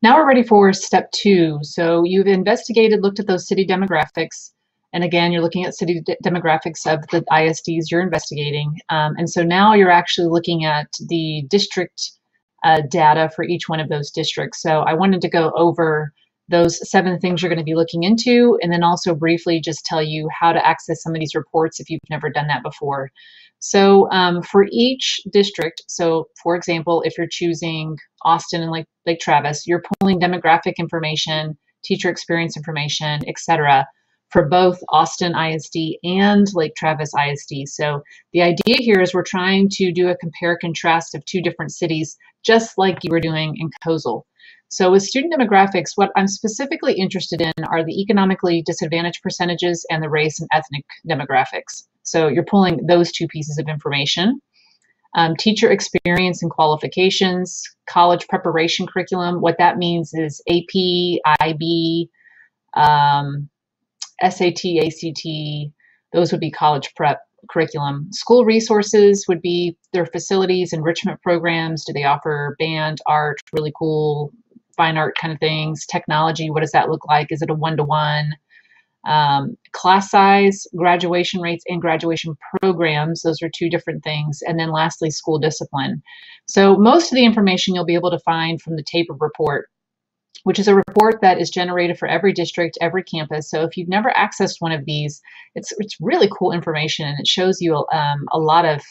Now we're ready for step 2. So you've investigated, looked at those city demographics. And again, you're looking at city demographics of the ISDs you're investigating. And so now you're actually looking at the district data for each one of those districts. So I wanted to go over those 7 things you're going to be looking into, and then also briefly just tell you how to access some of these reports if you've never done that before. So for each district, so for example, if you're choosing Austin and Lake Travis, you're pulling demographic information, teacher experience information, etc., for both Austin ISD and Lake Travis ISD. So the idea here is we're trying to do a compare contrast of 2 different cities, just like you were doing in COSL. So with student demographics, what I'm specifically interested in are the economically disadvantaged percentages and the race and ethnic demographics. So you're pulling those 2 pieces of information. Teacher experience and qualifications, college preparation curriculum. What that means is AP, IB, SAT, ACT, those would be college prep curriculum. School resources would be their facilities, enrichment programs. Do they offer band, art, really cool fine art kind of things? Technology, what does that look like? Is it a one-to-one? Class size, graduation rates, and graduation programs. Those are 2 different things. And then lastly, school discipline. So most of the information you'll be able to find from the TAPR report, which is a report that is generated for every district, every campus. So if you've never accessed one of these, it's really cool information, and it shows you a lot of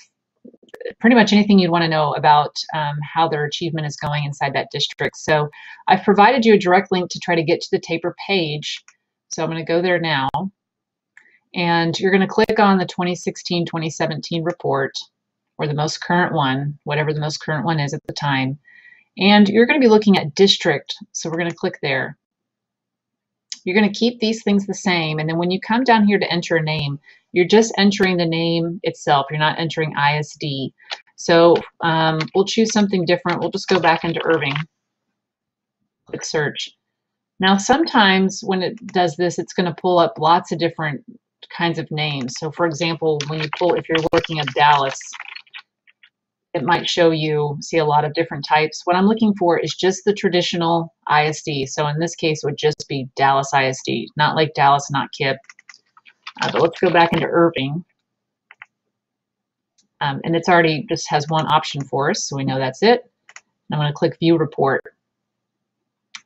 pretty much anything you'd want to know about how their achievement is going inside that district. So I've provided you a direct link to try to get to the TAPR page. So I'm going to go there now, and you're going to click on the 2016-2017 report, or the most current one, whatever the most current one is at the time. And you're going to be looking at district, so we're going to click there. You're going to keep these things the same, and then when you come down here to enter a name, you're just entering the name itself. You're not entering ISD. So we'll choose something different. We'll just go back into Irving. Click search. Now sometimes when it does this, it's going to pull up lots of different kinds of names. So for example, when you pull, if you're looking at Dallas, it might show you, see a lot of different types. What I'm looking for is just the traditional ISD. So in this case, it would just be Dallas ISD, not Lake Dallas, not KIPP. But let's go back into Irving. And it's already just has 1 option for us, so we know that's it. And I'm going to click View Report.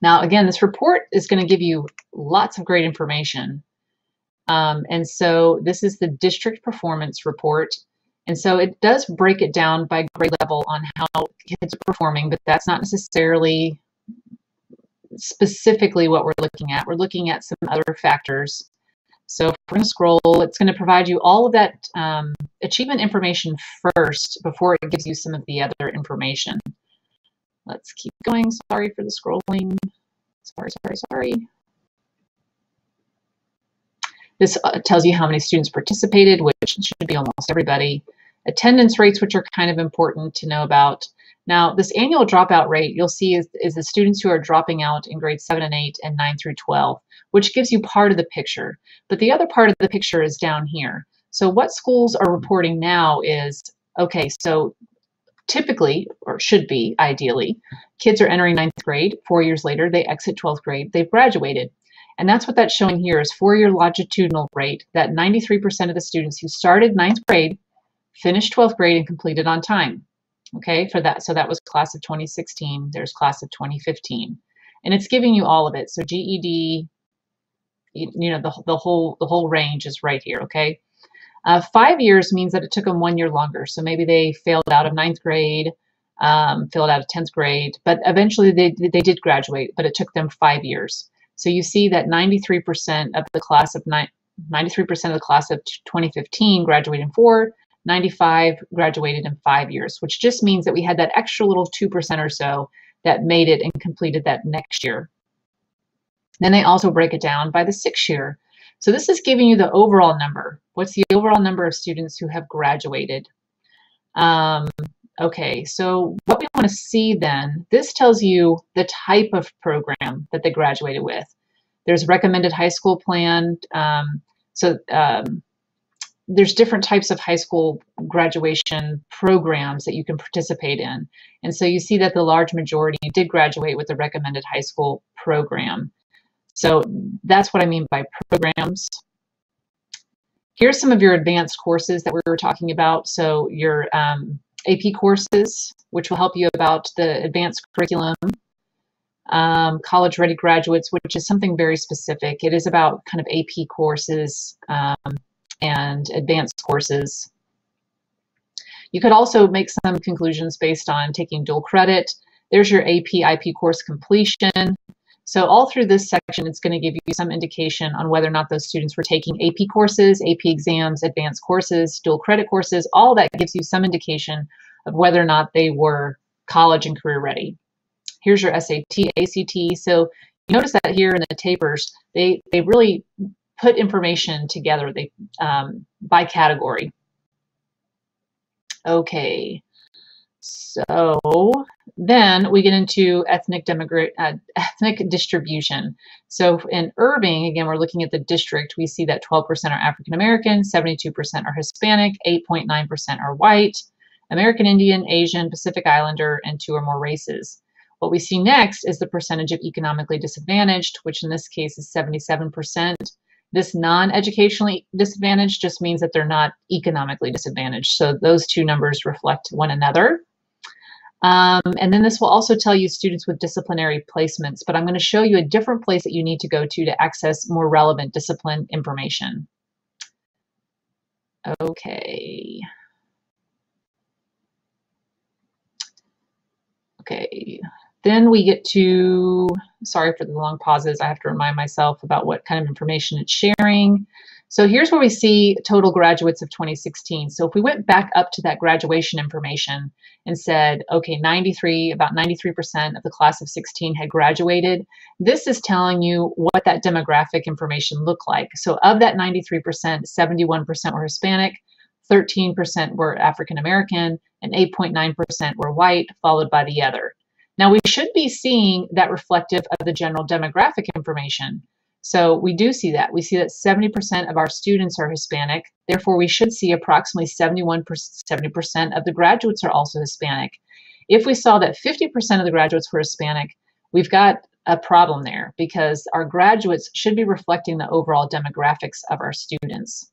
Now, again, this report is going to give you lots of great information. And so this is the district performance report. And so it does break it down by grade level on how kids are performing, but that's not necessarily specifically what we're looking at. We're looking at some other factors. So if we're going to scroll, it's going to provide you all of that achievement information first before it gives you some of the other information. Let's keep going. Sorry for the scrolling. Sorry. This tells you how many students participated, which should be almost everybody. Attendance rates, which are kind of important to know about. Now, this annual dropout rate, you'll see is the students who are dropping out in grades 7 and 8 and 9 through 12, which gives you part of the picture. But the other part of the picture is down here. So what schools are reporting now is, okay, so typically, or should be ideally, kids are entering 9th grade. 4 years later, they exit 12th grade. They've graduated. And that's what that's showing here is 4-year longitudinal rate, that 93% of the students who started 9th grade finished 12th grade and completed on time. Okay, for that. So that was class of 2016. There's class of 2015. And it's giving you all of it. So GED, you know, the whole range is right here, okay? 5 years means that it took them 1 year longer. So maybe they failed out of 9th grade, failed out of 10th grade, but eventually they did graduate, but it took them 5 years. So you see that 93% of the class of 2015 graduated in 4, 95 graduated in 5 years, which just means that we had that extra little 2% or so that made it and completed that next year. Then they also break it down by the 6th year. So this is giving you the overall number. What's the overall number of students who have graduated? Okay, so what we want to see then, this tells you the type of program that they graduated with. There's recommended high school plan. there's different types of high school graduation programs that you can participate in. And so you see that the large majority did graduate with the recommended high school program. So that's what I mean by programs. Here's some of your advanced courses that we were talking about. So your AP courses, which will help you about the advanced curriculum. College ready graduates, which is something very specific. It is about kind of AP courses and advanced courses. You could also make some conclusions based on taking dual credit. There's your AP IP course completion. So all through this section, it's going to give you some indication on whether or not those students were taking AP courses, AP exams, advanced courses, dual credit courses. All that gives you some indication of whether or not they were college and career ready. Here's your SAT, ACT. So you notice that here in the TAPRs, they really put information together by category. Okay, so then we get into ethnic distribution. So in Irving, again, we're looking at the district. We see that 12% are African American, 72% are Hispanic, 8.9% are white, American Indian, Asian, Pacific Islander, and 2 or more races. What we see next is the percentage of economically disadvantaged, which in this case is 77%. This non-educationally disadvantaged just means that they're not economically disadvantaged. So those two numbers reflect one another. And then this will also tell you students with disciplinary placements, but I'm going to show you a different place that you need to go to access more relevant discipline information. Okay. Okay. Then we get to, sorry for the long pauses, I have to remind myself about what kind of information it's sharing. So here's where we see total graduates of 2016. So if we went back up to that graduation information and said, okay, about 93% of the class of 16 had graduated, this is telling you what that demographic information looked like. So of that 93%, 71% were Hispanic, 13% were African American, and 8.9% were white, followed by the other. Now, we should be seeing that reflective of the general demographic information. So we do see that. We see that 70% of our students are Hispanic. Therefore, we should see approximately 70% of the graduates are also Hispanic. If we saw that 50% of the graduates were Hispanic, we've got a problem there because our graduates should be reflecting the overall demographics of our students.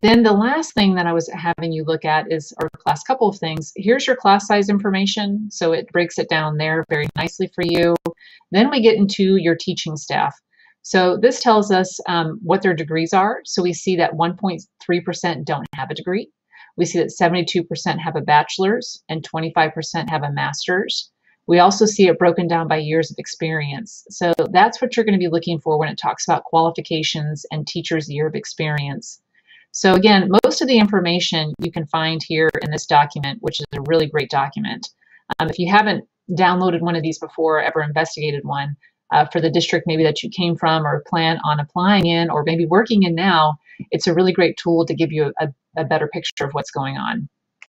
Then the last thing that I was having you look at is our class, couple of things. Here's your class size information. So it breaks it down there very nicely for you. Then we get into your teaching staff. So this tells us what their degrees are. So we see that 1.3% don't have a degree. We see that 72% have a bachelor's and 25% have a master's. We also see it broken down by years of experience. So that's what you're going to be looking for when it talks about qualifications and teacher's year of experience. So again, most of the information you can find here in this document, which is a really great document. If you haven't downloaded one of these before, ever investigated one, for the district maybe that you came from or plan on applying in or maybe working in now, it's a really great tool to give you a better picture of what's going on.